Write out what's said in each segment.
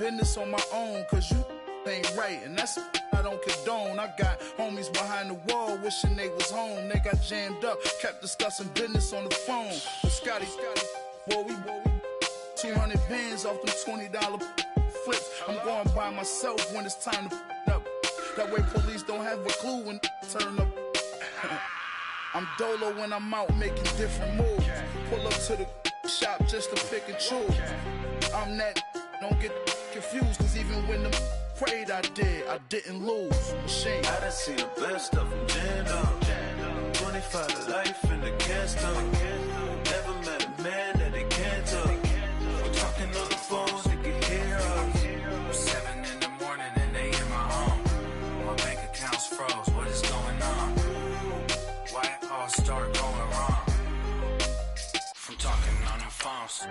business on my own, cause you ain't right, and that's I don't condone. I got homies behind the wall wishing they was home. They got jammed up, kept discussing business on the phone. But Scotty, boy, we 200 bands off them $20 flips. I'm going by myself when it's time to up. That way police don't have a clue when turn up. I'm dolo when I'm out making different moves. Pull up to the shop just to pick and choose. I'm that, don't get confused, cause even when them prayed I didn't lose. Machine. I done seen the best of them jammed up. 25 to life in the cast up. Never met a man that they can't talk. We're talking on the phones, they can hear us. 7 in the morning and they in my home. My bank account's froze, what is going on? Why it all start going wrong? From talking on the phones.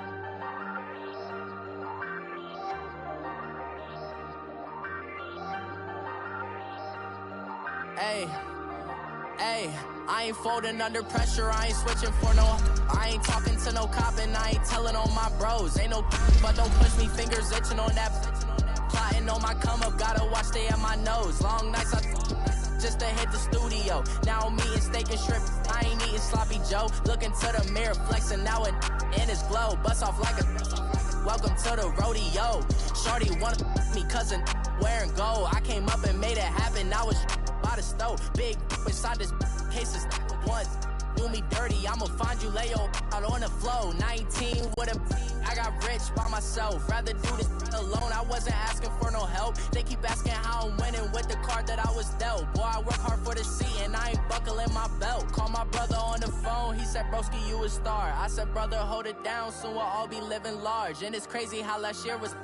Hey, I ain't folding under pressure, I ain't switching for no. I ain't talking to no cop and I ain't telling on my bros. Ain't no but don't push me, fingers itching on that. Plotting on my come up, gotta watch they at my nose. Long nights I just to hit the studio. Now I'm eating steak and shrimp, I ain't eating sloppy Joe. Looking to the mirror, flexing now and in his glow. Bust off like a welcome to the rodeo. Shorty wanted me cousin wearing gold. I came up and made it happen, now it's by the stove. Big inside this cases once do me dirty, I'ma find you lay your out on the floor. 19 with a I got rich by myself, rather do this alone. I wasn't asking for no help, they keep asking how I'm winning with the card that I was dealt. Boy, I work hard for the seat and I ain't buckling my belt. Call my brother on the phone, he said broski you a star. I said brother hold it down, soon we'll all be living large. And it's crazy how last year was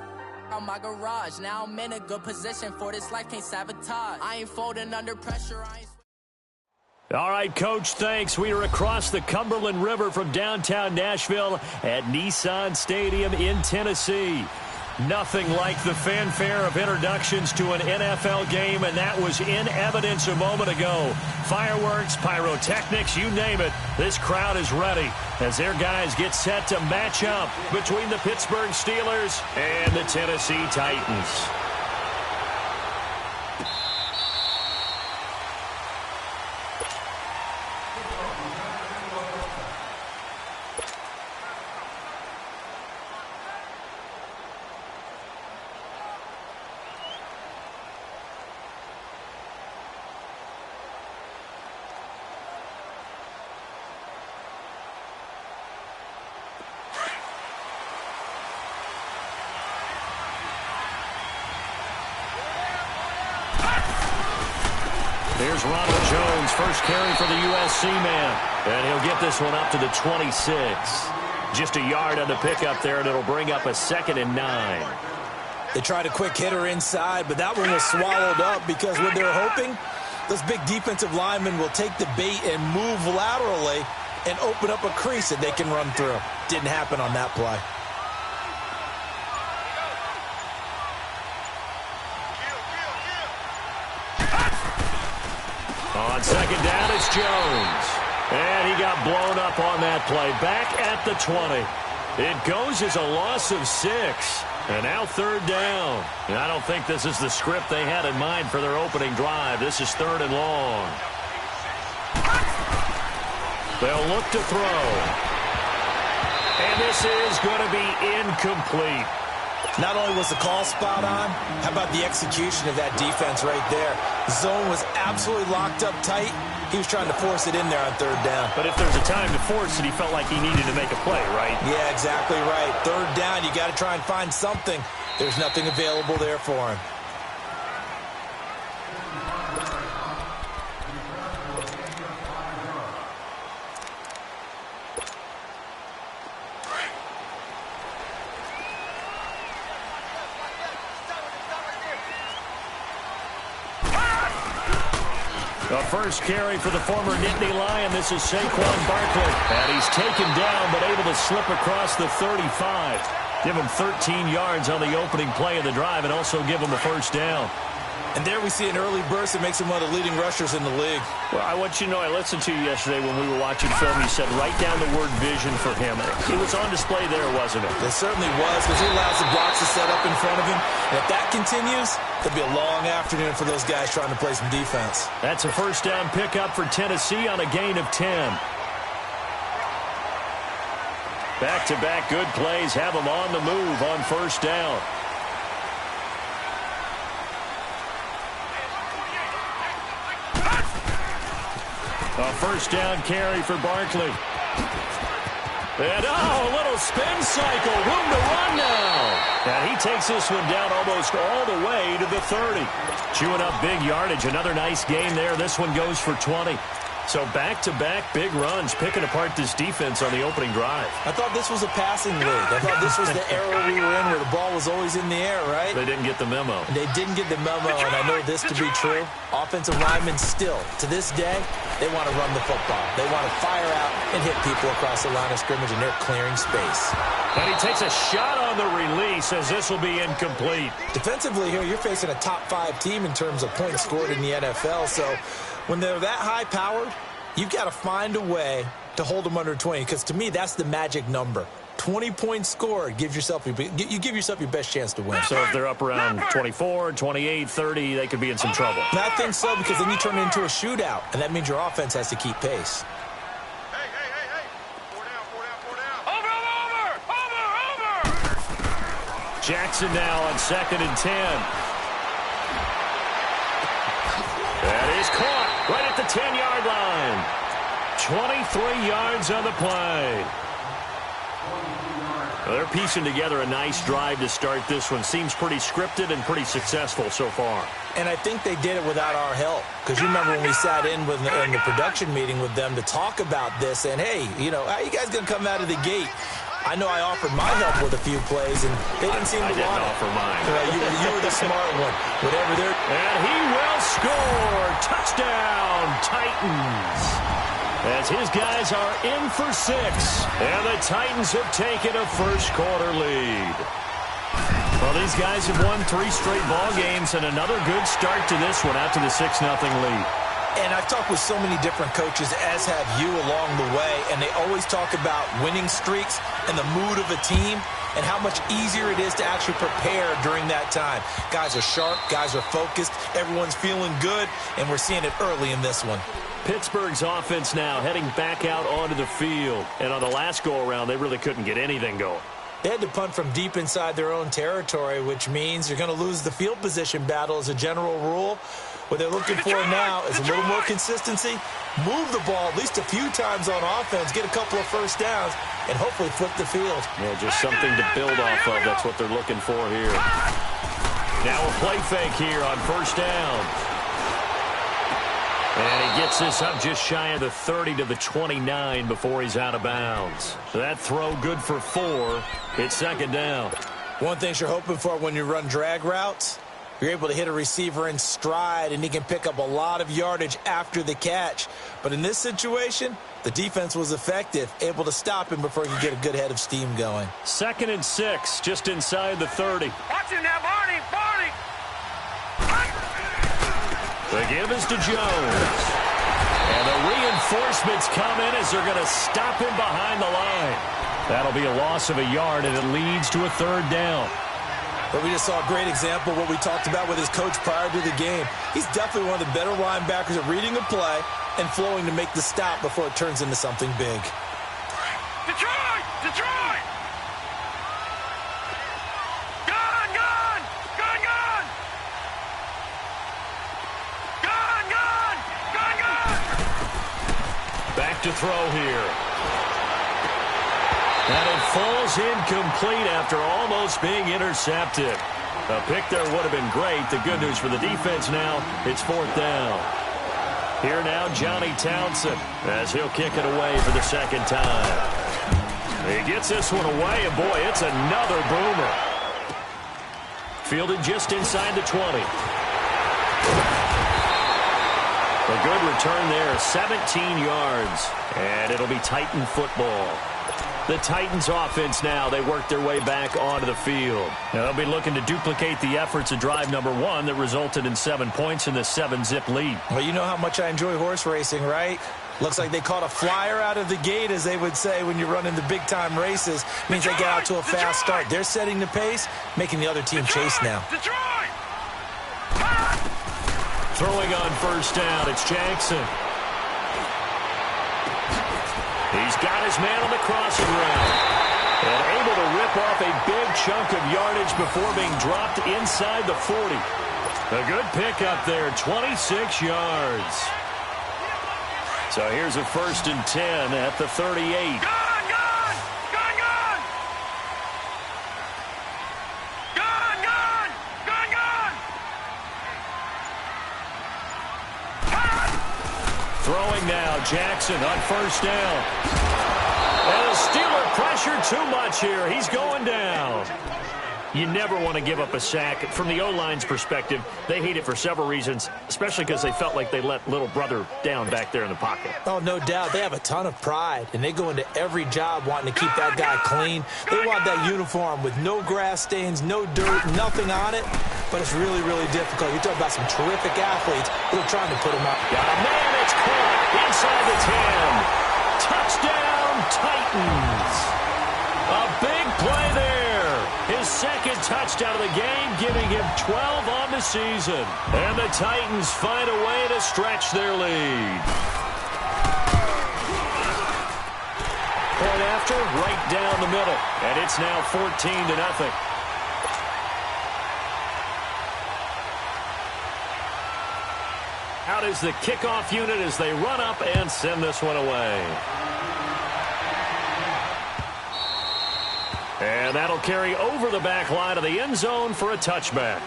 on my garage. Now I'm in a good position for this life, can't sabotage. I ain't folding under pressure, I ain't. All right, Coach, thanks. We are across the Cumberland River from downtown Nashville at Nissan Stadium in Tennessee. Nothing like the fanfare of introductions to an NFL game, and that was in evidence a moment ago. Fireworks, pyrotechnics, you name it. This crowd is ready as their guys get set to match up between the Pittsburgh Steelers and the Tennessee Titans. Here's Ronald Jones, first carry for the USC man. And he'll get this one up to the 26. Just a yard on the pickup there, and it'll bring up a 2nd and 9. They tried a quick hitter inside, but that one was swallowed up because what they're hoping, those big defensive linemen will take the bait and move laterally and open up a crease that they can run through. Didn't happen on that play. On 2nd down, it's Jones. And he got blown up on that play. Back at the 20. It goes as a loss of 6. And now 3rd down. And I don't think this is the script they had in mind for their opening drive. This is 3rd and long. They'll look to throw. And this is going to be incomplete. Not only was the call spot on, how about the execution of that defense right there? The zone was absolutely locked up tight. He was trying to force it in there on 3rd down. But if there's a time to force it, he felt like he needed to make a play, right? Yeah, exactly right. 3rd down, you got to try and find something. There's nothing available there for him. The first carry for the former Nittany Lion. This is Saquon Barkley. And he's taken down but able to slip across the 35. Give him 13 yards on the opening play of the drive and also give him a 1st down. And there we see an early burst that makes him one of the leading rushers in the league. Well, I want you to know, I listened to you yesterday when we were watching film. You said write down the word vision for him. It was on display there, wasn't it? It certainly was, because he allows the blocks to set up in front of him. And if that continues, it'll be a long afternoon for those guys trying to play some defense. That's a first down pickup for Tennessee on a gain of 10. Back-to-back good plays have them on the move on first down. A first down carry for Barkley. And, a little spin cycle. Room to run now. And he takes this one down almost all the way to the 30. Chewing up big yardage. Another nice gain there. This one goes for 20. So back-to-back big runs, picking apart this defense on the opening drive. I thought this was a passing league. I thought this was the era we were in where the ball was always in the air, right? They didn't get the memo. They didn't get the memo, and I know this to be true. Offensive linemen still, to this day, they want to run the football. They want to fire out and hit people across the line of scrimmage, and they're clearing space. And he takes a shot on the release as this will be incomplete. Defensively here, you're facing a top-5 team in terms of points scored in the NFL, so when they're that high-powered, you've got to find a way to hold them under 20, because to me, that's the magic number. 20 points scored, you give yourself your best chance to win. So if they're up around 24, 28, 30, they could be in some trouble. And I think so, because then you turn it into a shootout, and that means your offense has to keep pace. Hey. 4 down. Over. Jackson now on 2nd and 10. That is caught right at the 10-yard line. 23 yards on the play. Well, they're piecing together a nice drive to start this one. Seems pretty scripted and pretty successful so far. And I think they did it without our help. Because you remember when we sat in the production meeting with them to talk about this, and hey, how you guys going to come out of the gate? I know I offered my help with a few plays, and they didn't seem to want it. I didn't offer mine. You were the smart one. Whatever they're... And he will score. Touchdown, Titans. As his guys are in for 6. And the Titans have taken a first-quarter lead. Well, these guys have won 3 straight ball games, and another good start to this one out to the 6-0 lead. And I've talked with so many different coaches, as have you, along the way, and they always talk about winning streaks and the mood of a team and how much easier it is to actually prepare during that time. Guys are sharp, guys are focused, everyone's feeling good, and we're seeing it early in this one. Pittsburgh's offense now heading back out onto the field. And on the last go-around, they really couldn't get anything going. They had to punt from deep inside their own territory, which means you're going to lose the field position battle as a general rule. What they're looking for now is a little more consistency, move the ball at least a few times on offense, get a couple of first downs, and hopefully flip the field. Yeah, just something to build off of. That's what they're looking for here. Now a play fake here on first down. And he gets this up just shy of the 30 to the 29 before he's out of bounds. So that throw good for 4. It's 2nd down. One thing you're hoping for when you run drag routes, you're able to hit a receiver in stride, and he can pick up a lot of yardage after the catch. But in this situation, the defense was effective, able to stop him before he could get a good head of steam going. 2nd and 6, just inside the 30. Watch him now, Barney. The give is to Jones. And the reinforcements come in as they're going to stop him behind the line. That'll be a loss of a yard, and it leads to a 3rd down. But we just saw a great example of what we talked about with his coach prior to the game. He's definitely one of the better linebackers at reading a play and flowing to make the stop before it turns into something big. Detroit! Back to throw here. And it falls incomplete after almost being intercepted. A pick there would have been great. The good news for the defense now, it's 4th down. Here now, Johnny Townsend, as he'll kick it away for the 2nd time. He gets this one away, and boy, it's another boomer. Fielded just inside the 20. A good return there, 17 yards, and it'll be Titan football. The Titans offense now, they work their way back onto the field. Now, they'll be looking to duplicate the efforts of drive number 1 that resulted in 7 points in the 7-zip lead. Well, you know how much I enjoy horse racing, right? Looks like they caught a flyer out of the gate, as they would say when you're running the big-time races. Means they get out to a fast start. They're setting the pace, making the other team chase now. Throwing on first down, it's Jackson. He's got his man on the crossing route. And able to rip off a big chunk of yardage before being dropped inside the 40. A good pickup there, 26 yards. So here's a 1st and 10 at the 38. Throwing now, Jackson on first down. And the Steeler pressure too much here. He's going down. You never want to give up a sack. From the O-line's perspective, they hate it for several reasons, especially because they felt like they let little brother down back there in the pocket. Oh, no doubt. They have a ton of pride, and they go into every job wanting to keep that guy clean. They want that uniform with no grass stains, no dirt, nothing on it. But it's really, really difficult. You're talking about some terrific athletes who are trying to put him up. Got a man, it's caught inside the 10. Touchdown, Titans. A big play there. His second touchdown of the game, giving him 12 on the season. And the Titans find a way to stretch their lead. Point after, right down the middle. And it's now 14-0. Out is the kickoff unit as they run up and send this one away. And that'll carry over the back line of the end zone for a touchback.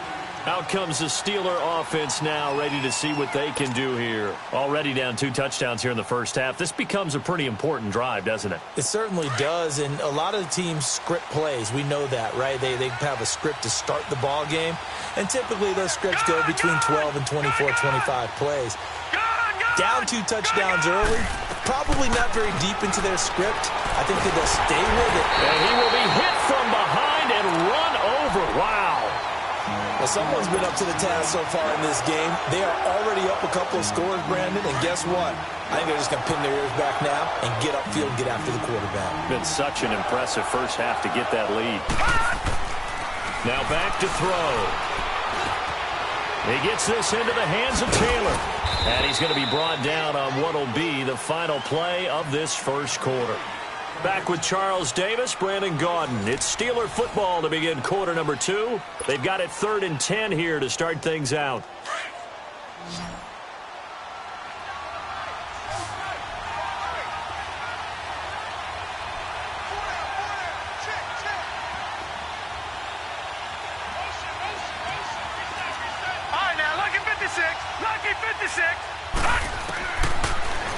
Out comes the Steeler offense now, ready to see what they can do here. Already down 2 touchdowns here in the first half. This becomes a pretty important drive, doesn't it? It certainly does, and a lot of the teams script plays. We know that, right? They have a script to start the ball game, and typically those scripts go between 12 and 24, 25 plays. Down 2 touchdowns early, probably not very deep into their script. I think that they'll stay with it. And he will be hit from behind and run over. Wow. Well, someone's been up to the task so far in this game. They are already up a couple of scores, Brandon, and guess what? I think they're just going to pin their ears back now and get upfield and get after the quarterback. Been such an impressive first half to get that lead. Now back to throw. He gets this into the hands of Taylor. And he's going to be brought down on what will be the final play of this first quarter. Back with Charles Davis, Brandon Gaudin. It's Steeler football to begin quarter number 2. They've got it 3rd and 10 here to start things out.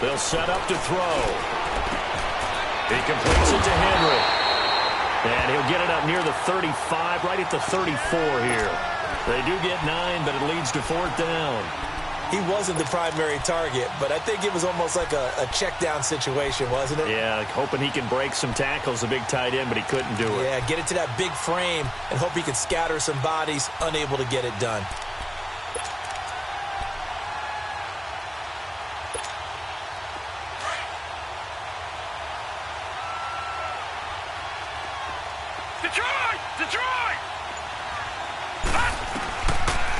They'll set up to throw. He completes it to Henry. And he'll get it up near the 35, right at the 34 here. They do get 9, but it leads to 4th down. He wasn't the primary target, but I think it was almost like a check down situation, wasn't it? Yeah, hoping he can break some tackles, a big tight end, but he couldn't do it. Yeah, get it to that big frame and hope he can scatter some bodies, unable to get it done.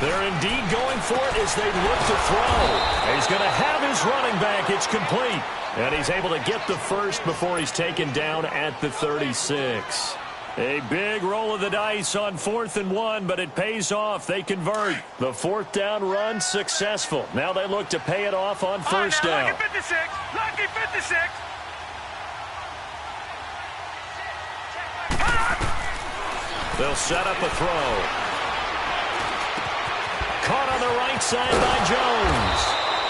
They're indeed going for it as they look to throw. He's going to have his running back. It's complete. And he's able to get the first before he's taken down at the 36. A big roll of the dice on 4th and 1, but it pays off. They convert. The 4th down run successful. Now they look to pay it off on first down. Lucky 56. Lucky 56. They'll set up a throw. Caught on the right side by Jones.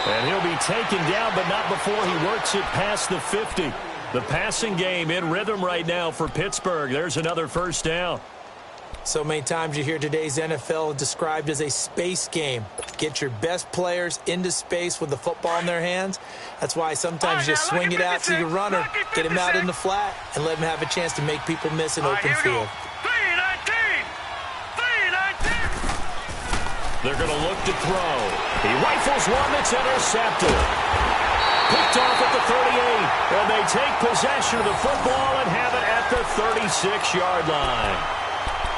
And he'll be taken down, but not before he works it past the 50. The passing game in rhythm right now for Pittsburgh. There's another first down. So many times you hear today's NFL described as a space game. Get your best players into space with the football in their hands. That's why sometimes you just swing it out to your runner, get him out in the flat, and let him have a chance to make people miss an open field. 3-19. They're going to look to throw. He rifles one that's intercepted. Picked off at the 38, and they take possession of the football and have it at the 36-yard line.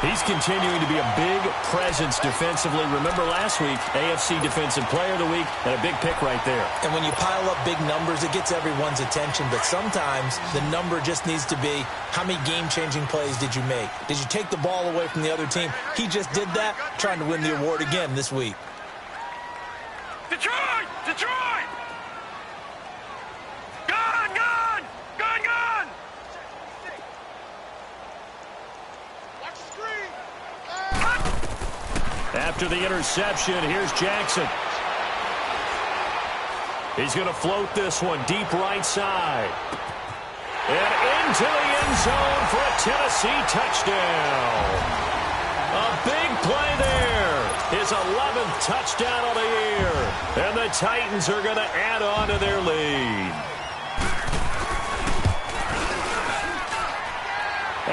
He's continuing to be a big presence defensively. Remember last week, AFC Defensive Player of the Week, and a big pick right there. And when you pile up big numbers, it gets everyone's attention. But sometimes the number just needs to be, how many game-changing plays did you make? Did you take the ball away from the other team? He just did that, trying to win the award again this week. Detroit! Detroit! Gone! Gone! Gone! Gone! After the interception, here's Jackson. He's going to float this one deep right side. And into the end zone for a Tennessee touchdown. A big play there. His 11th touchdown of the year. And the Titans are going to add on to their lead.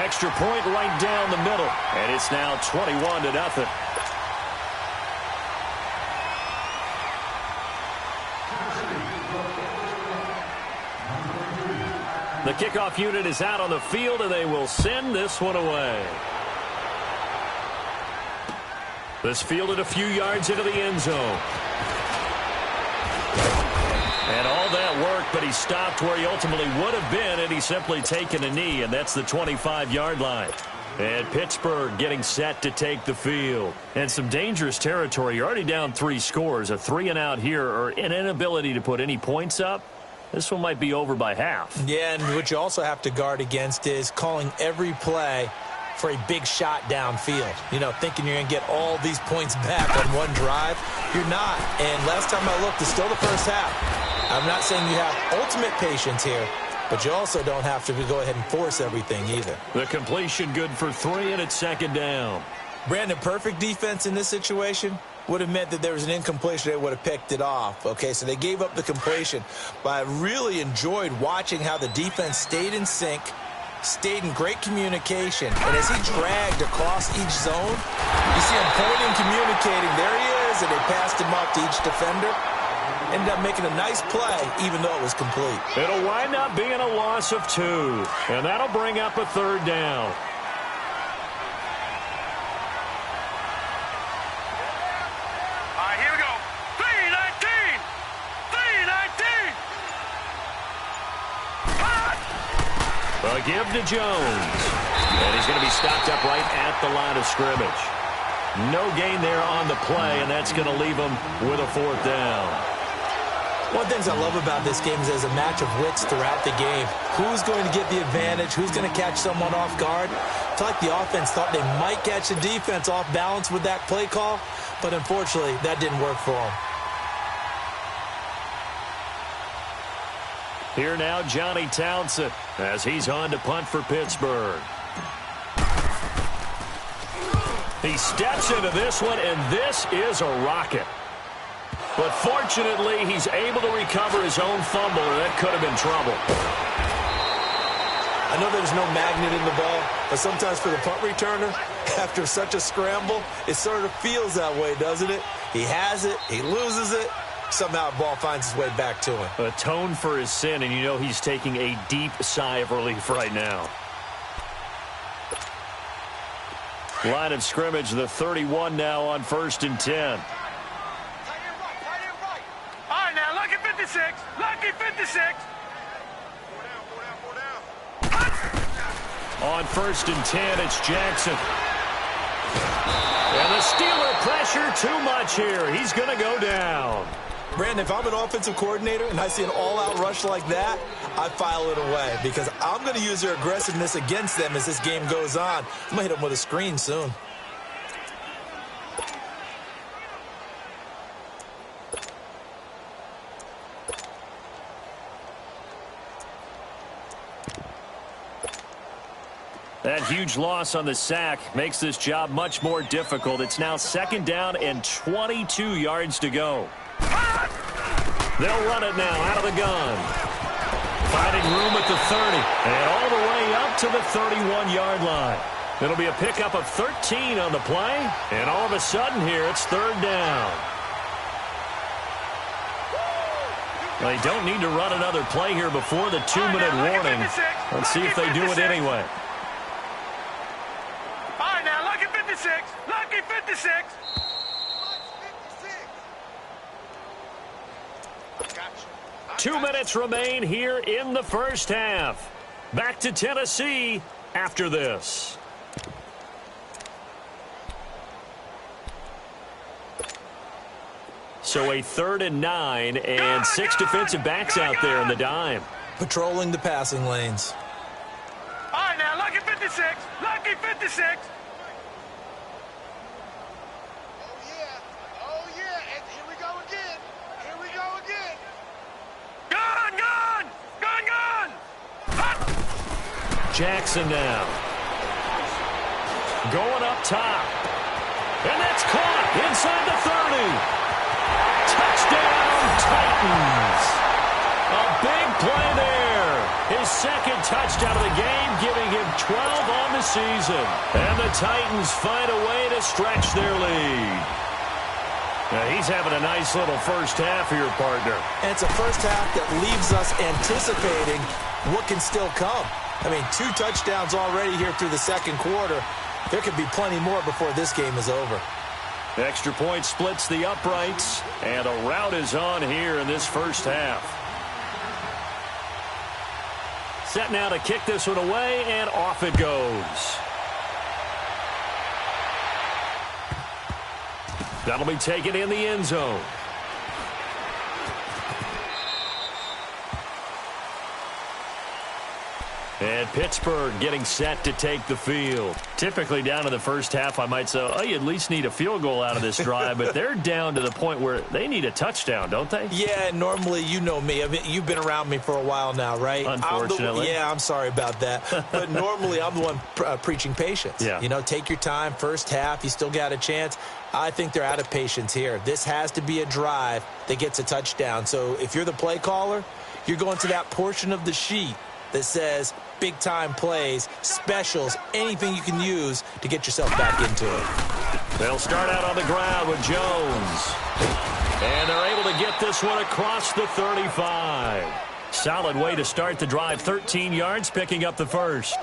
Extra point right down the middle. And it's now 21-0. The kickoff unit is out on the field, and they will send this one away. This fielded a few yards into the end zone. And all that work, but he stopped where he ultimately would have been, and he's simply taken a knee, and that's the 25-yard line. And Pittsburgh getting set to take the field. And some dangerous territory. You're already down 3 scores. A 3-and-out here, or an inability to put any points up. This one might be over by half. Yeah, and what you also have to guard against is calling every play for a big shot downfield. You know, thinking you're going to get all these points back on one drive. You're not. And last time I looked, it's still the first half. I'm not saying you have ultimate patience here, but you also don't have to go ahead and force everything either. The completion good for 3, and it's second down. Brandon, perfect defense in this situation would have meant that there was an incompletion. They would have picked it off. Okay, so they gave up the completion. But I really enjoyed watching how the defense stayed in sync, stayed in great communication. And as he dragged across each zone, you see him pointing, communicating. There he is, and they passed him up to each defender. Ended up making a nice play, even though it was complete. It'll wind up being a loss of 2, and that'll bring up a third down. A give to Jones. And he's going to be stopped up right at the line of scrimmage. No gain there on the play, and that's going to leave him with a 4th down. One of the things I love about this game is there's a match of wits throughout the game. Who's going to get the advantage? Who's going to catch someone off guard? I feel like the offense thought they might catch the defense off balance with that play call, but unfortunately, that didn't work for them. Here now, Johnny Townsend, as he's on to punt for Pittsburgh. He steps into this one, and this is a rocket. But fortunately, he's able to recover his own fumble, or that could have been trouble. I know there's no magnet in the ball, but sometimes for the punt returner, after such a scramble, it sort of feels that way, doesn't it? He has it, he loses it. Somehow the ball finds its way back to him. Atone for his sin, and you know he's taking a deep sigh of relief right now. Line of scrimmage, the 31 now on 1st and 10. All right, now, lucky 56. Lucky 56. On 1st and 10, it's Jackson. And the Steeler pressure too much here. He's going to go down. Brandon, if I'm an offensive coordinator and I see an all-out rush like that, I file it away because I'm going to use their aggressiveness against them as this game goes on. I'm going to hit them with a screen soon. That huge loss on the sack makes this job much more difficult. It's now 2nd down and 22 yards to go. They'll run it now out of the gun. Finding room at the 30 and all the way up to the 31-yard line. It'll be a pickup of 13 on the play, and all of a sudden here it's 3rd down. They don't need to run another play here before the 2-minute warning. Let's see if they do it anyway. All right, now, lucky 56. Lucky 56. 2 minutes remain here in the first half. Back to Tennessee after this. So a 3rd and 9 and 6 defensive backs out there in the dime. Patrolling the passing lanes. All right, now, lucky 56. Lucky 56. Oh, yeah. And here we go again. Here we go again. Gun, gun. Gun, gun. Jackson now. Going up top. And that's caught inside the 30. Touchdown, Titans. A big play there. His 2nd touchdown of the game, giving him 12 on the season. And the Titans find a way to stretch their lead. Now, he's having a nice little first half here, partner. And it's a first half that leaves us anticipating what can still come. I mean, 2 touchdowns already here through the 2nd quarter. There could be plenty more before this game is over. Extra point splits the uprights, and a rout is on here in this first half. Set now to kick this one away, and off it goes. That'll be taken in the end zone. And Pittsburgh getting set to take the field. Typically down in the first half, I might say, oh, you at least need a field goal out of this drive. But they're down to the point where they need a touchdown, don't they? Yeah, normally, you know me. I mean, you've been around me for a while now, right? Unfortunately. I'm sorry about that. But normally, I'm the one preaching patience. Yeah. You know, take your time. First half, you still got a chance. I think they're out of patience here. This has to be a drive that gets a touchdown. So if you're the play caller, you're going to that portion of the sheet that says big-time plays, specials, anything you can use to get yourself back into it. They'll start out on the ground with Jones. And they're able to get this one across the 35. Solid way to start the drive. 13 yards, picking up the first.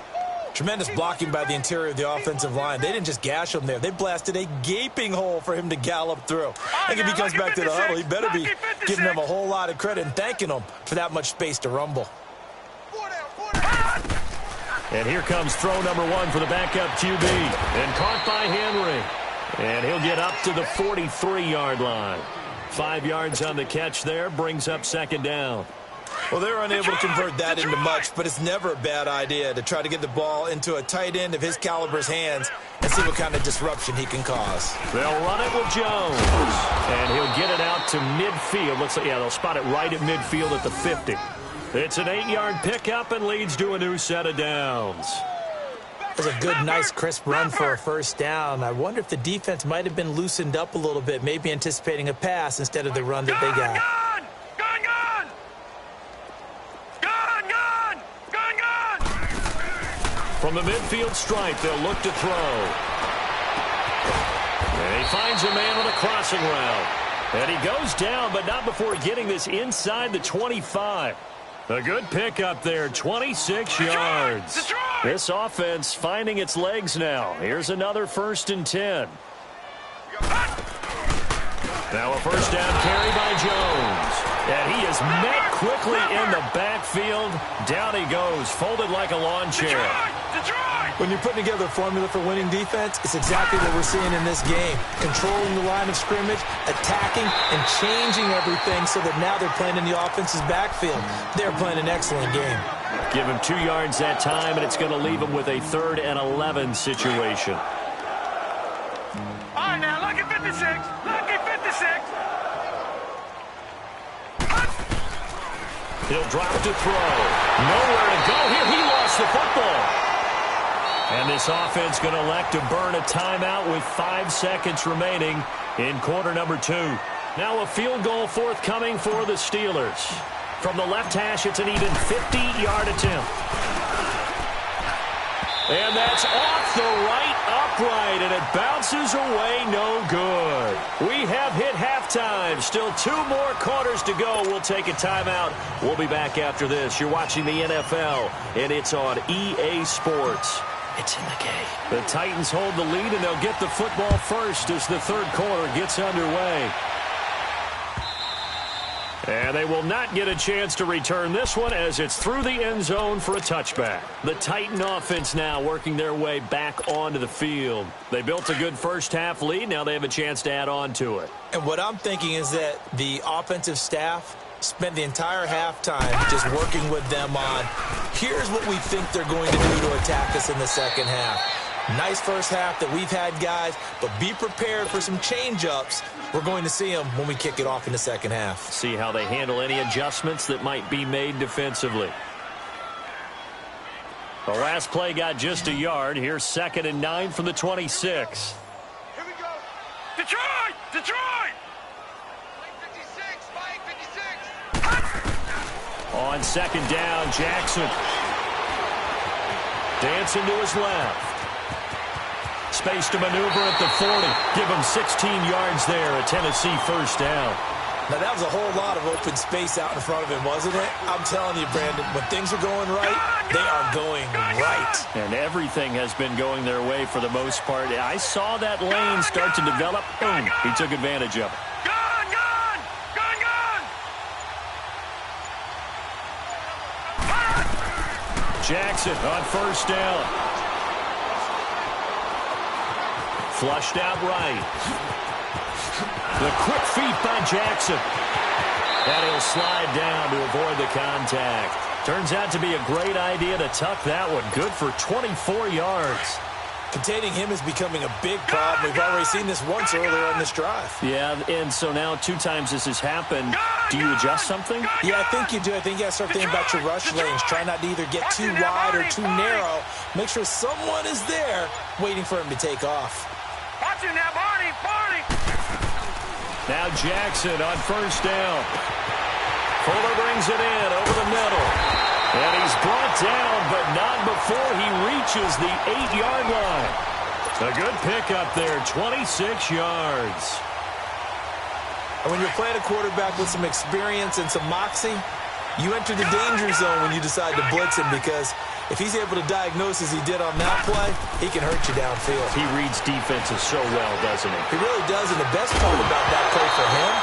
Tremendous blocking by the interior of the offensive line. They didn't just gash him there. They blasted a gaping hole for him to gallop through. I think if he comes back to the huddle, he better be giving them a whole lot of credit and thanking them for that much space to rumble. And here comes throw number 1 for the backup QB. And caught by Henry. And he'll get up to the 43-yard line. 5 yards on the catch there, brings up 2nd down. Well, they're unable to convert that into much, but it's never a bad idea to try to get the ball into a tight end of his caliber's hands and see what kind of disruption he can cause. They'll run it with Jones. And he'll get it out to midfield. Looks like, yeah, they'll spot it right at midfield at the 50. It's an 8-yard pickup and leads to a new set of downs. That's a good, nice, crisp run for a first down. I wonder if the defense might have been loosened up a little bit, maybe anticipating a pass instead of the run that they got. From the midfield stripe, they'll look to throw. And he finds a man on a crossing route. And he goes down, but not before getting this inside the 25. A good pickup there, 26 yards. This offense finding its legs now. Here's another 1st and 10. Now a first down carry by Jones. And he is met quickly in the backfield. Down he goes, folded like a lawn chair. When you're putting together a formula for winning defense, it's exactly what we're seeing in this game. Controlling the line of scrimmage, attacking, and changing everything so that now they're playing in the offense's backfield. They're playing an excellent game. Give him 2 yards that time, and it's going to leave him with a 3rd and 11 situation. All right, now, lucky 56. Lucky 56. He'll drop to throw. Nowhere to go here. He lost the football. And this offense going to elect to burn a timeout with 5 seconds remaining in quarter number 2. Now a field goal forthcoming for the Steelers. From the left hash, it's an even 50-yard attempt. And that's off the right upright, and it bounces away no good. We have hit halftime. Still 2 more quarters to go. We'll take a timeout. We'll be back after this. You're watching the NFL, and it's on EA Sports. It's in the game. The Titans hold the lead, and they'll get the football first as the third quarter gets underway. And they will not get a chance to return this one as it's through the end zone for a touchback. The Titan offense now working their way back onto the field. They built a good first-half lead. Now they have a chance to add on to it. And what I'm thinking is that the offensive staff spent the entire halftime just working with them on, here's what we think they're going to do to attack us in the second half. Nice first half that we've had, guys, but be prepared for some change-ups. We're going to see them when we kick it off in the second half. See how they handle any adjustments that might be made defensively. The last play got just a yard. Here's 2nd and 9 from the 26. Here we go. Detroit! Detroit! 56. On 2nd down, Jackson. Dancing to his left. Space to maneuver at the 40. Give him 16 yards there. A Tennessee first down. Now, that was a whole lot of open space out in front of him, wasn't it? I'm telling you, Brandon, when things are going right, they are going right. And everything has been going their way for the most part. I saw that lane start to develop. Boom. He took advantage of it. Gun! Jackson on first down. Flushed out right. The quick feet by Jackson. And he'll slide down to avoid the contact. Turns out to be a great idea to tuck that one. Good for 24 yards. Containing him is becoming a big problem. We've already seen this once earlier on this drive. Yeah, and so now 2 times this has happened. Do you adjust something? Yeah, I think you do. I think you got to start thinking about your rush lanes. Try not to either get too wide or too narrow. Make sure someone is there waiting for him to take off. Watch him now, Barney! Now Jackson on first down. Fuller brings it in over the middle. And he's brought down, but not before he reaches the 8-yard line. A good pickup there, 26 yards. And when you're playing a quarterback with some experience and some moxie, you enter the danger zone when you decide to blitz him, because if he's able to diagnose as he did on that play, he can hurt you downfield. He reads defenses so well, doesn't he? He really does, and the best part about that play for him,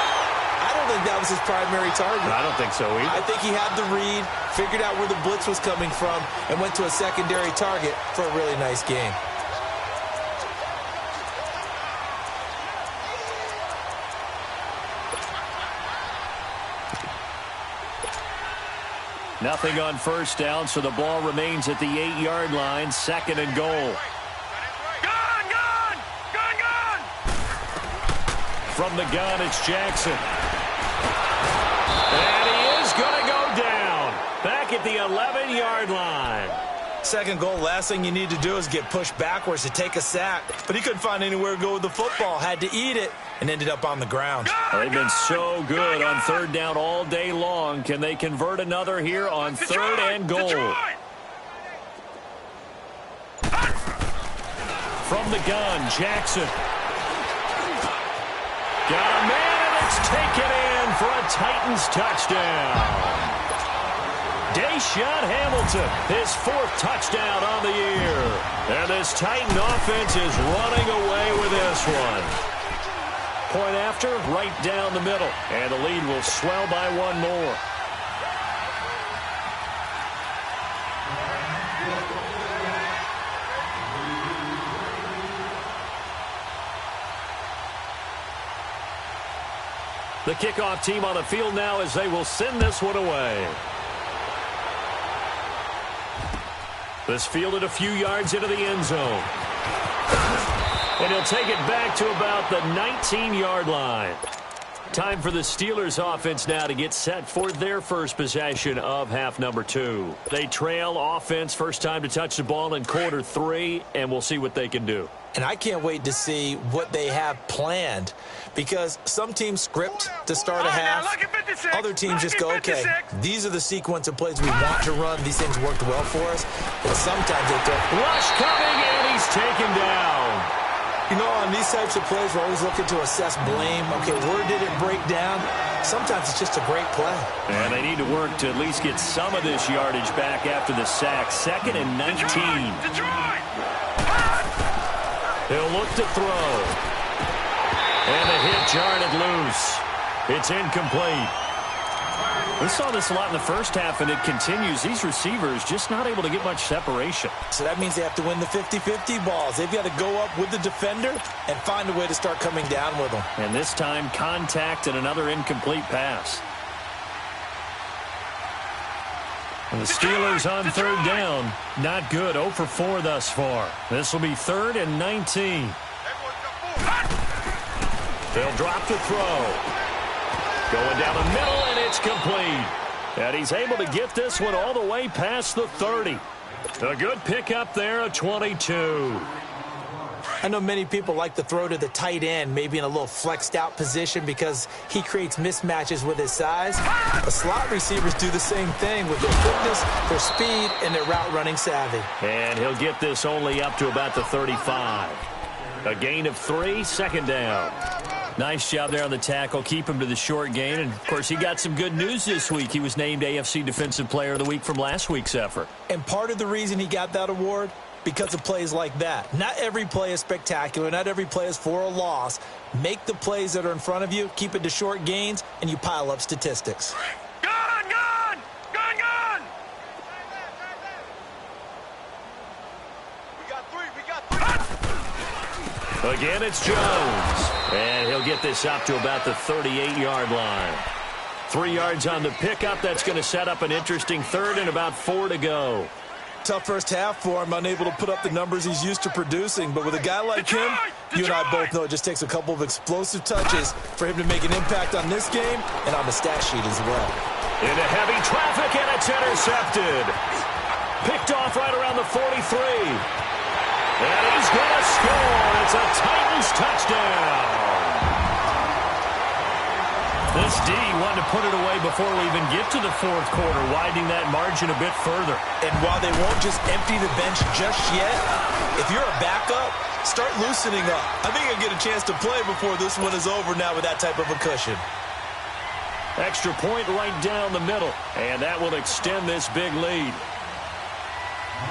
I don't think that was his primary target. I don't think so either. I think he had the read, figured out where the blitz was coming from, and went to a secondary target for a really nice game. Nothing on first down, so the ball remains at the 8-yard line. 2nd and goal. Gun! From the gun, it's Jackson. And he is going to go down. Back at the 11-yard line. 2nd goal, last thing you need to do is get pushed backwards to take a sack. But he couldn't find anywhere to go with the football. Had to eat it and ended up on the ground. They've been so good on 3rd down all day long. Can they convert another here on 3rd and goal? From the gun, Jackson. Got a man, and it's taken in for a Titans touchdown. Deshaun Hamilton, his 4th touchdown on the year. And this Titan offense is running away with this one. Point after, right down the middle. And the lead will swell by 1 more. The kickoff team on the field now as they will send this one away. This fielded a few yards into the end zone. And he'll take it back to about the 19-yard line. Time for the Steelers offense now to get set for their first possession of half number 2. They trail offense, first time to touch the ball in quarter 3, and we'll see what they can do. And I can't wait to see what they have planned, because some teams script to start a half. Other teams just go, okay, these are the sequence of plays we want to run. These things worked well for us. And sometimes they throw. Rush coming, and he's taken down. You know, on these types of plays, we're always looking to assess blame. Okay, where did it break down? Sometimes it's just a great play. And they need to work to at least get some of this yardage back after the sack. 2nd and 19. Detroit! He'll look to throw. And a hit jarred it loose. It's incomplete. We saw this a lot in the first half, and it continues. These receivers just not able to get much separation. So that means they have to win the 50-50 balls. They've got to go up with the defender and find a way to start coming down with them. And this time, contact and another incomplete pass. And the Steelers on 3rd down. Not good. 0 for 4 thus far. This will be 3rd and 19. They'll drop the throw. Going down the middle, and it's complete. And he's able to get this one all the way past the 30. A good pickup there, a 22. I know many people like to throw to the tight end, maybe in a little flexed out position because he creates mismatches with his size. The slot receivers do the same thing with their quickness, their speed, and their route running savvy. And he'll get this only up to about the 35. A gain of 3, 2nd down. Nice job there on the tackle. Keep him to the short gain. And, of course, he got some good news this week. He was named AFC Defensive Player of the Week from last week's effort. And part of the reason he got that award, because of plays like that. Not every play is spectacular. Not every play is for a loss. Make the plays that are in front of you, keep it to short gains, and you pile up statistics. Gone! Gone! Gone! Gone! We got 3. We got 3. Again, it's Jones. And he'll get this up to about the 38-yard line. 3 yards on the pickup. That's going to set up an interesting 3rd and about 4 to go. Tough first half for him, unable to put up the numbers he's used to producing. But with a guy like him, you and I both know it just takes a couple of explosive touches for him to make an impact on this game and on the stat sheet as well. Into heavy traffic, and it's intercepted. Picked off right around the 43. And he's going to score. It's a Titans touchdown. This D wanted to put it away before we even get to the 4th quarter, widening that margin a bit further. And while they won't just empty the bench just yet, if you're a backup, start loosening up. I think you'll get a chance to play before this one is over now with that type of a cushion. Extra point right down the middle, and that will extend this big lead.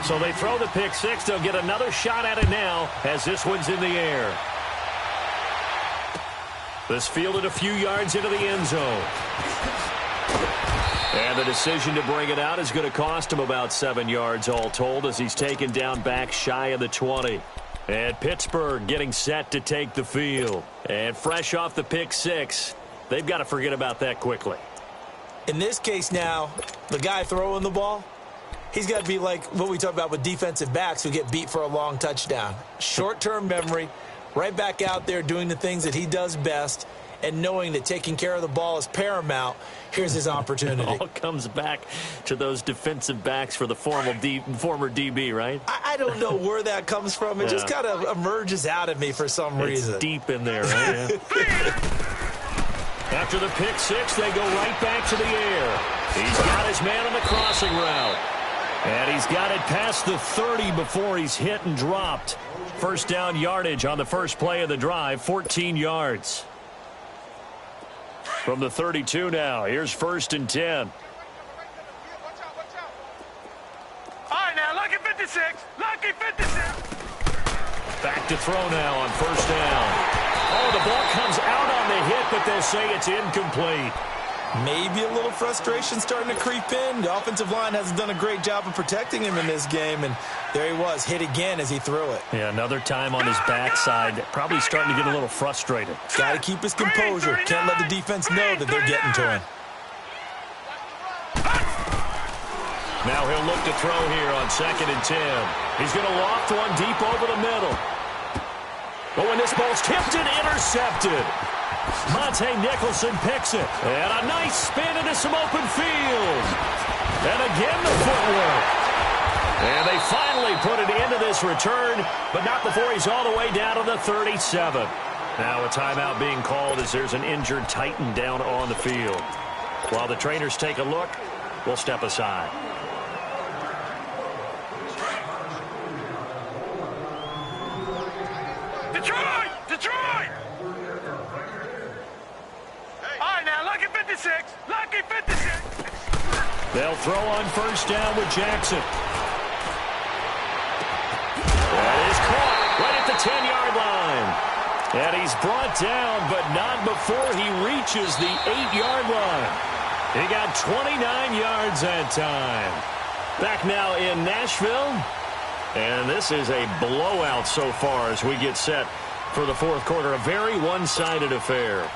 So they throw the pick 6. They'll get another shot at it now as this one's in the air. This fielded a few yards into the end zone. And the decision to bring it out is going to cost him about 7 yards all told as he's taken down back shy of the 20. And Pittsburgh getting set to take the field. And fresh off the pick 6, they've got to forget about that quickly. In this case now, the guy throwing the ball, he's got to be like what we talk about with defensive backs who get beat for a long touchdown. Short-term memory, right back out there doing the things that he does best, and knowing that taking care of the ball is paramount. Here's his opportunity. It all comes back to those defensive backs for the former DB, right? I don't know where that comes from. It just kind of emerges out of me for some reason. It's deep in there, right? After the pick 6, they go right back to the air. He's got his man on the crossing route. And he's got it past the 30 before he's hit and dropped. First down yardage on the first play of the drive, 14 yards. From the 32 now, here's 1st and 10. All right, now, lucky 56. Lucky 56. Back to throw now on 1st down. Oh, the ball comes out on the hit, but they'll say it's incomplete. Maybe a little frustration starting to creep in. The offensive line hasn't done a great job of protecting him in this game, and there he was, hit again as he threw it. Yeah, another time on his backside, probably starting to get a little frustrated. Got to keep his composure. Can't let the defense know that they're getting to him. Now he'll look to throw here on 2nd and 10. He's going to loft one deep over the middle. Oh, and this ball's tipped and intercepted. Monte Nicholson picks it. And a nice spin into some open field. And again the footwork. And they finally put it into this return, but not before he's all the way down to the 37. Now a timeout being called as there's an injured Titan down on the field. While the trainers take a look, we'll step aside. Detroit! Detroit! All right, now, lucky 56. Lucky 56. They'll throw on first down with Jackson. That is caught right at the 10-yard line. And he's brought down, but not before he reaches the 8-yard line. He got 29 yards that time. Back now in Nashville. And this is a blowout so far as we get set for the fourth quarter. A very one-sided affair.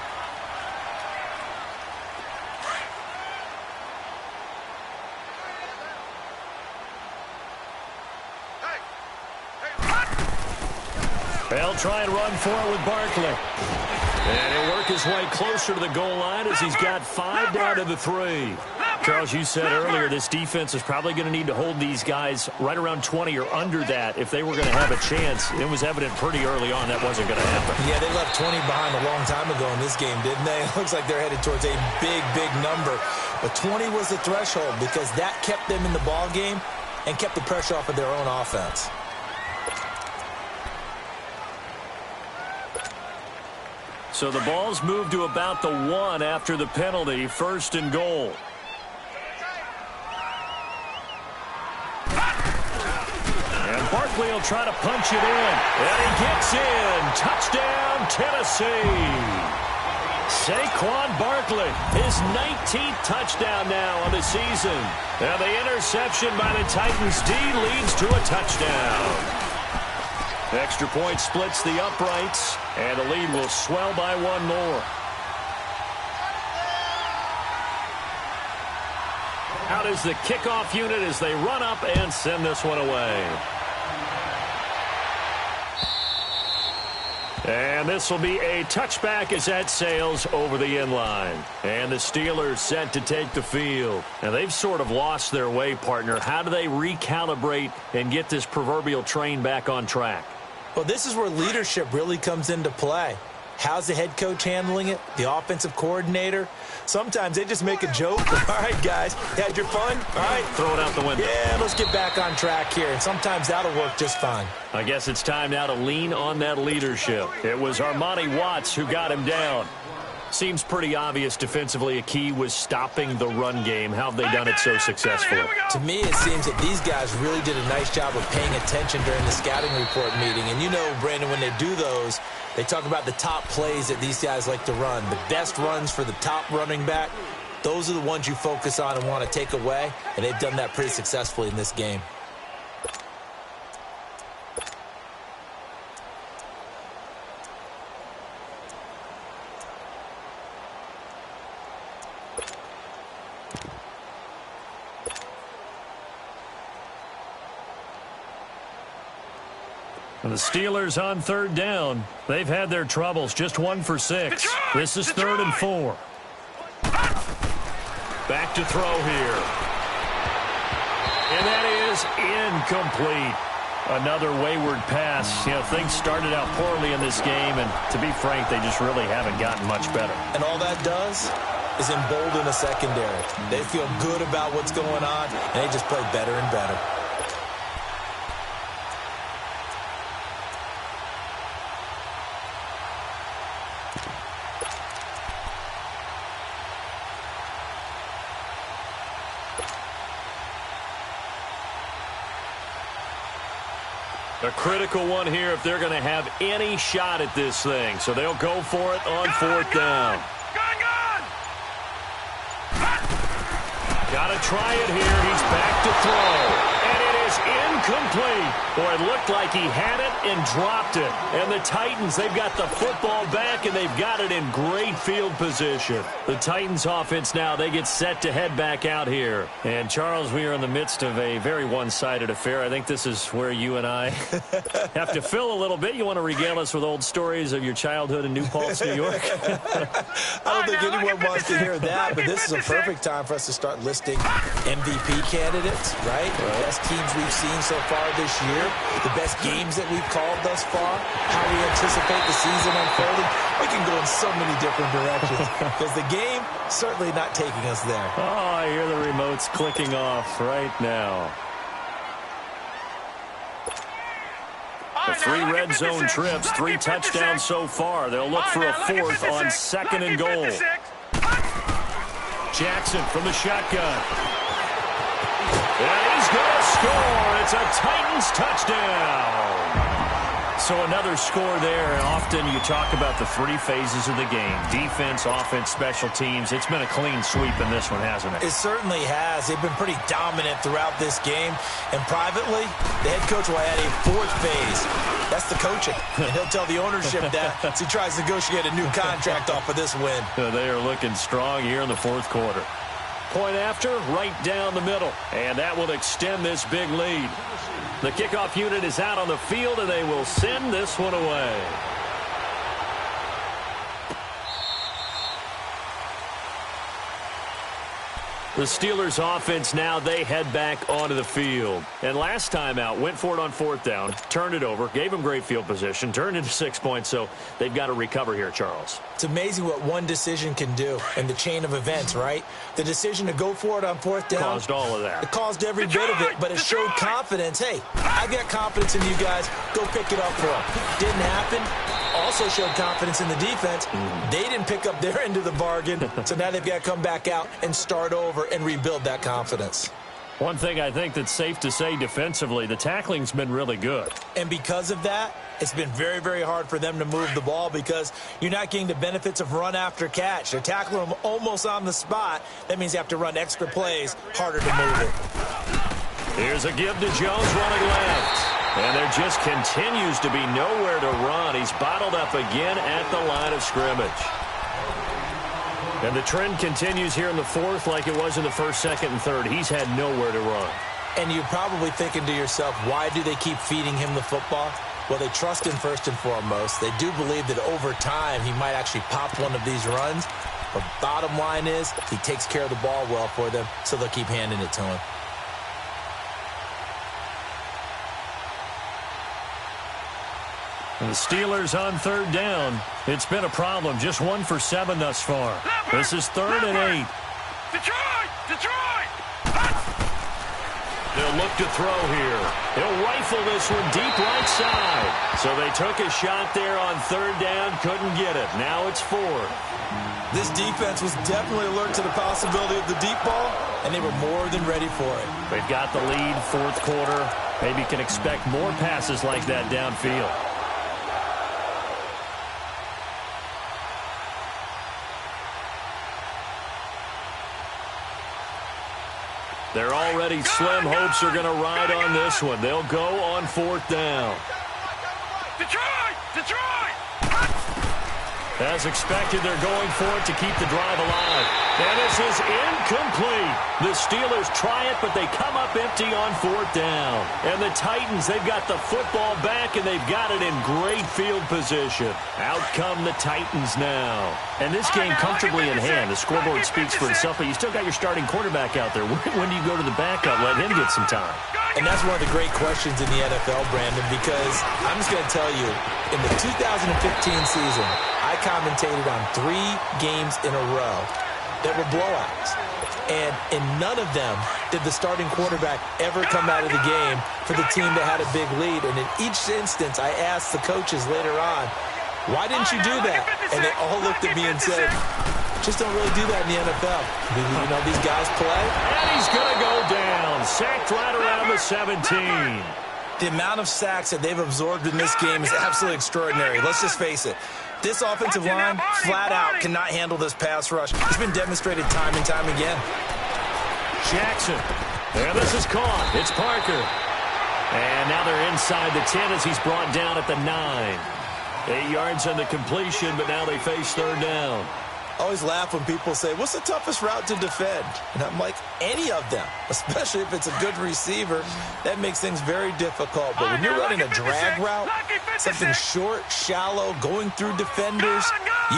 They'll try and run for it with Barkley. And he'll work his way closer to the goal line as he's got 5 down to the 3. Charles, you said earlier this defense is probably going to need to hold these guys right around 20 or under that if they were going to have a chance. It was evident pretty early on that wasn't going to happen. Yeah, they left 20 behind a long time ago in this game, didn't they? It looks like they're headed towards a big, big number. But 20 was the threshold because that kept them in the ball game and kept the pressure off of their own offense. So the ball's moved to about the 1 after the penalty, 1st and goal. And Barkley will try to punch it in. And he gets in. Touchdown, Tennessee. Saquon Barkley, his 19th touchdown now on the season. And the interception by the Titans D leads to a touchdown. Extra point splits the uprights, and the lead will swell by 1 more. Out is the kickoff unit as they run up and send this one away. And this will be a touchback as that sails over the inline. And the Steelers set to take the field. Now, they've sort of lost their way, partner. How do they recalibrate and get this proverbial train back on track? Well, this is where leadership really comes into play. How's the head coach handling it? The offensive coordinator? Sometimes they just make a joke. All right, guys, had your fun? All right. Throw it out the window. Yeah, let's get back on track here. And sometimes that'll work just fine. I guess it's time now to lean on that leadership. It was Armani Watts who got him down. Seems pretty obvious defensively a key was stopping the run game. How have they done it so successfully? To me, it seems that these guys really did a nice job of paying attention during the scouting report meeting. And you know, Brandon, when they do those, they talk about the top plays that these guys like to run. The best runs for the top running back, those are the ones you focus on and want to take away. And they've done that pretty successfully in this game. And the Steelers on 3rd down. They've had their troubles. Just 1 for 6. This is 3rd and 4. Back to throw here. And that is incomplete. Another wayward pass. You know, things started out poorly in this game, and to be frank, they just really haven't gotten much better. And all that does is embolden a secondary. They feel good about what's going on, and they just play better and better. A critical one here if they're going to have any shot at this thing. So they'll go for it on 4th down. Got to try it here. He's back to throw. And it is incomplete. Boy, it looked like he had it and dropped it. And the Titans, they've got the football back, and they've got it in great field position. The Titans offense now, they get set to head back out here. And, Charles, we are in the midst of a very one-sided affair. I think this is where you and I have to fill a little bit. You want to regale us with old stories of your childhood in New Paltz, New York? I don't think anyone wants to hear that, but this is a perfect time for us to start listing MVP candidates, right? The best teams we've seen so far this year, the best games that we've called thus far, how we anticipate the season unfolding. We can go in so many different directions because the game certainly not taking us there. Oh, I hear the remotes clicking off right now. The 3 red zone trips, 3 touchdowns so far. They'll look for a 4th on 2nd and goal. Jackson from the shotgun. And he's going to score. It's a Titans touchdown. So another score there. And often you talk about the 3 phases of the game. Defense, offense, special teams. It's been a clean sweep in this one, hasn't it? It certainly has. They've been pretty dominant throughout this game. And privately, the head coach will add a 4th phase. That's the coaching. And he'll tell the ownership that as he tries to negotiate a new contract off of this win. They are looking strong here in the 4th quarter. Point after, right down the middle. And that will extend this big lead. The kickoff unit is out on the field, and they will send this one away. The Steelers offense now, they head back onto the field. And last time out, went for it on 4th down, turned it over, gave them great field position, turned into 6 points, so they've got to recover here, Charles. It's amazing what one decision can do in the chain of events, right? The decision to go for it on 4th down. Caused all of that. It caused every bit of it, but it showed confidence. Hey, I've got confidence in you guys. Go pick it up for them. Didn't happen. Also showed confidence in the defense. They didn't pick up their end of the bargain, so now they've got to come back out and start over and rebuild that confidence. One thing I think that's safe to say defensively, the tackling's been really good. And because of that, it's been very, very hard for them to move the ball because you're not getting the benefits of run after catch. They're tackling them almost on the spot. That means you have to run extra plays, harder to move it. Here's a give to Jones running left. And there just continues to be nowhere to run. He's bottled up again at the line of scrimmage. And the trend continues here in the 4th like it was in the 1st, 2nd, and 3rd. He's had nowhere to run. And you're probably thinking to yourself, why do they keep feeding him the football? Well, they trust him first and foremost. They do believe that over time he might actually pop one of these runs. But bottom line is he takes care of the ball well for them, so they'll keep handing it to him. The Steelers on 3rd down. It's been a problem. Just 1 for 7 thus far. This is 3rd and 8. Detroit! They'll look to throw here. He'll rifle this one deep right side. So they took a shot there on 3rd down. Couldn't get it. Now it's 4th. This defense was definitely alert to the possibility of the deep ball, and they were more than ready for it. They've got the lead, 4th quarter. Maybe can expect more passes like that downfield. They're already slim hopes are going to ride on this one. They'll go on 4th down. Detroit! As expected, they're going for it to keep the drive alive. And this is incomplete. The Steelers try it, but they come up empty on 4th down. And the Titans, they've got the football back, and they've got it in great field position. Out come the Titans now. And this game comfortably in hand. The scoreboard speaks for itself, but you still got your starting quarterback out there. When do you go to the backup, let him get some time? And that's one of the great questions in the NFL, Brandon, because I'm just going to tell you, in the 2015 season, I commentated on 3 games in a row that were blowouts. And in none of them did the starting quarterback ever come out of the game for the team that had a big lead. And in each instance, I asked the coaches later on, why didn't you do that? And they all looked at me and said, just don't really do that in the NFL. You know, these guys play. And he's going to go down. Sacked right around the 17. The amount of sacks that they've absorbed in this game is absolutely extraordinary. Let's just face it. This offensive line, flat out, cannot handle this pass rush. It's been demonstrated time and time again. Jackson. And this is caught. It's Parker. And now they're inside the 10 as he's brought down at the 9. 8 yards on the completion, but now they face third down. I always laugh when people say, what's the toughest route to defend? And I'm like, any of them, especially if it's a good receiver. That makes things very difficult. But when you're running a drag route, something short, shallow, going through defenders,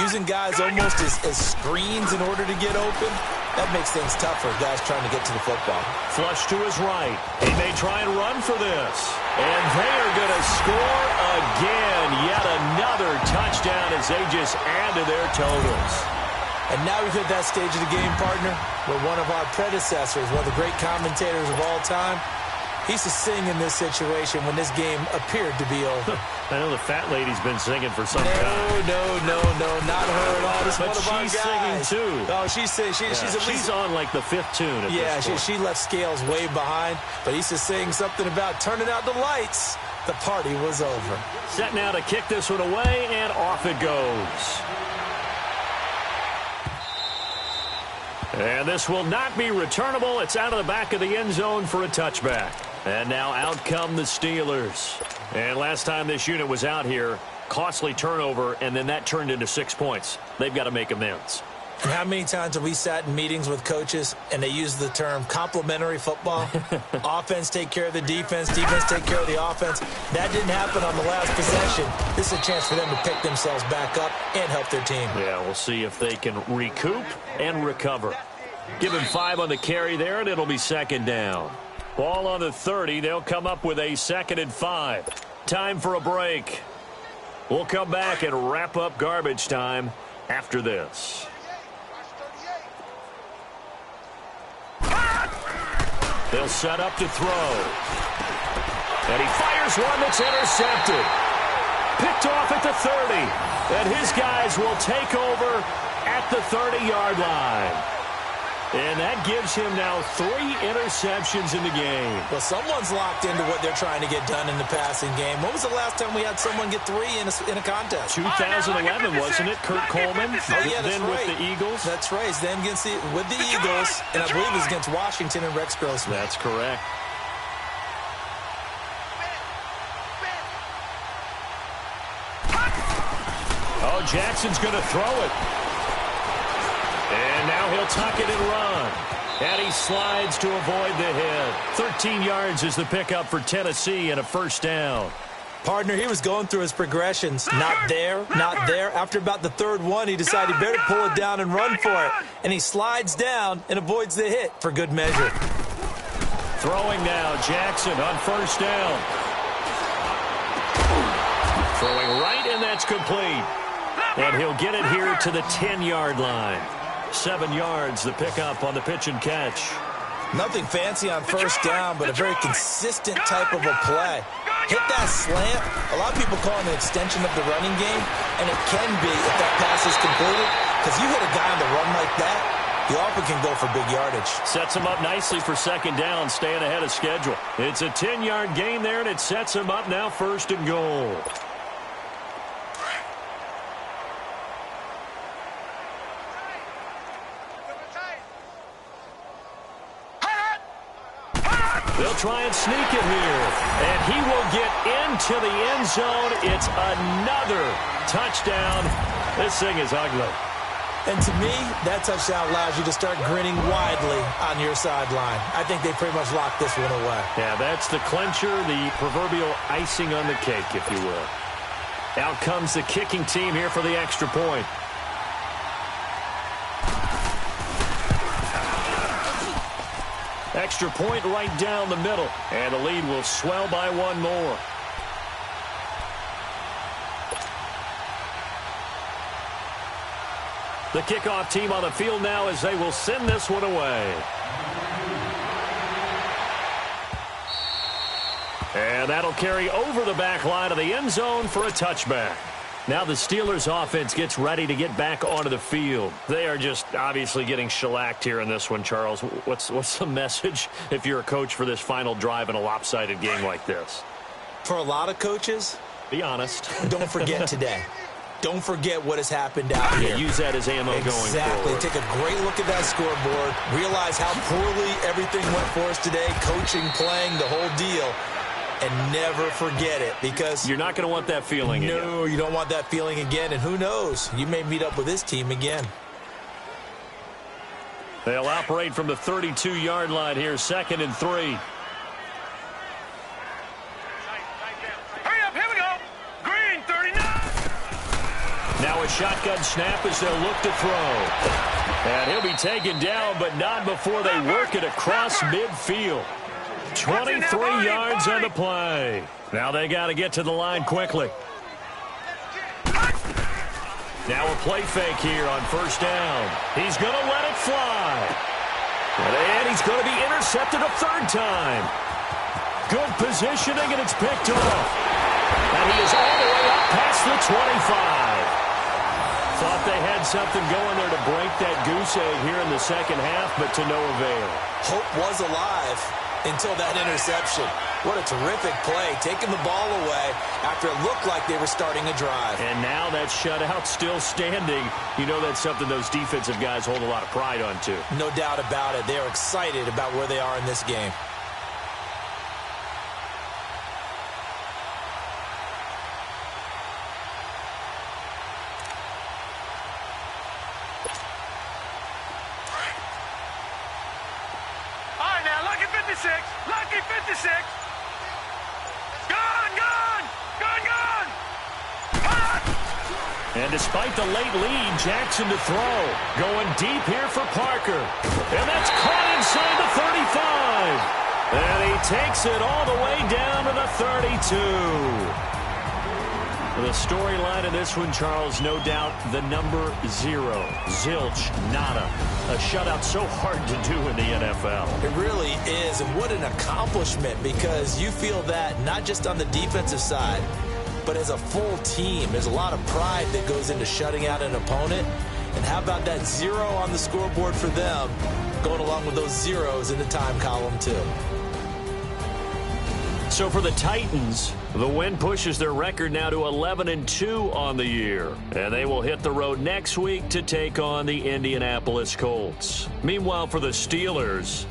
using guys almost as screens in order to get open, that makes things tough for guys trying to get to the football. Flush to his right. He may try and run for this. And they are going to score again. Yet another touchdown as they just add to their totals. And now we've hit that stage of the game, partner, where one of our predecessors, one of the great commentators of all time, he used to sing in this situation when this game appeared to be over. I know the fat lady's been singing for some time. No, not her at all. This is one of our guys. She's singing too. Oh, she's on like the 5th tune at this point. She left Scales way behind, but he used to sing something about turning out the lights. The party was over. Set now to kick this one away, and off it goes. And this will not be returnable. It's out of the back of the end zone for a touchback. And now out come the Steelers. And last time this unit was out here, costly turnover, and then that turned into 6 points. They've got to make amends. And how many times have we sat in meetings with coaches and they use the term complementary football? Offense take care of the defense, defense take care of the offense. That didn't happen on the last possession. This is a chance for them to pick themselves back up and help their team. Yeah, we'll see if they can recoup and recover. Give him 5 on the carry there, and it'll be second down. Ball on the 30. They'll come up with a 2nd and 5. Time for a break. We'll come back and wrap up garbage time after this. They'll set up to throw. And he fires one that's intercepted. Picked off at the 30. And his guys will take over at the 30-yard line. And that gives him now 3 interceptions in the game. Well, someone's locked into what they're trying to get done in the passing game. When was the last time we had someone get 3 in a contest? 2011, wasn't it? Kurt Coleman. Oh, yeah, that's then right. With the Eagles. That's right. Then with the Eagles, and I believe it was against Washington and Rex Grossman. That's correct. Oh, Jackson's going to throw it. And now he'll tuck it and run. And he slides to avoid the hit. 13 yards is the pickup for Tennessee and a first down. Partner, he was going through his progressions. Not there, not there. After about the 3rd one, he decided he better pull it down and run for it. And he slides down and avoids the hit for good measure. Throwing now, Jackson on first down. Throwing right, and that's complete. And he'll get it here to the 10-yard line. 7 yards, the pickup on the pitch and catch. Nothing fancy on first down, but a very consistent type of a play. Hit that slant. A lot of people call it an extension of the running game, and it can be if that pass is completed, because you hit a guy on the run like that, he often can go for big yardage. Sets him up nicely for second down, staying ahead of schedule. It's a 10-yard gain there, and it sets him up now 1st and goal. They'll try and sneak it here. And he will get into the end zone. It's another touchdown. This thing is ugly. And to me, that touchdown allows you to start grinning widely on your sideline. I think they pretty much locked this one away. Yeah, that's the clincher, the proverbial icing on the cake, if you will. Out comes the kicking team here for the extra point. Extra point right down the middle. And the lead will swell by 1 more. The kickoff team on the field now as they will send this one away. And that'll carry over the back line of the end zone for a touchback. Now the Steelers offense gets ready to get back onto the field. They are just obviously getting shellacked here in this one, Charles. What's the message if you're a coach for this final drive in a lopsided game like this? For a lot of coaches, be honest. Don't forget today. Don't forget what has happened out here. Use that as ammo going forward. Exactly. Take a great look at that scoreboard. Realize how poorly everything went for us today. Coaching, playing, the whole deal. and never forget it, because you're not going to want that feeling again. No, you don't want that feeling again, and who knows? You may meet up with this team again. They'll operate from the 32-yard line here, 2nd and 3. Hurry up, here we go. Green, 39. Now a shotgun snap as they'll look to throw. And he'll be taken down, but not before they work it across midfield. 23 yards on the play. Now they got to get to the line quickly. Now a play fake here on 1st down. He's going to let it fly. And he's going to be intercepted a 3rd time. Good positioning, and it's picked off. And he is all the way up past the 25. Thought they had something going there to break that goose egg here in the 2nd half, but to no avail. Hope was alive until that interception. What a terrific play, taking the ball away after it looked like they were starting a drive. And now that shutout still standing. You know that's something those defensive guys hold a lot of pride on, too. No doubt about it. They are excited about where they are in this game. All right, now, lucky 56. Lucky 56. Gone, gone. Gone, gone. And despite the late lead, Jackson to throw. Going deep here for Parker. And that's caught inside the 35. And he takes it all the way down to the 32. The storyline of this one, Charles, no doubt the number 0. Zilch, nada. A shutout so hard to do in the NFL. It really is, and what an accomplishment, because you feel that not just on the defensive side, but as a full team. There's a lot of pride that goes into shutting out an opponent. And how about that 0 on the scoreboard for them, going along with those zeros in the time column, too. So for the Titans, the win pushes their record now to 11-2 on the year. And they will hit the road next week to take on the Indianapolis Colts. Meanwhile, for the Steelers,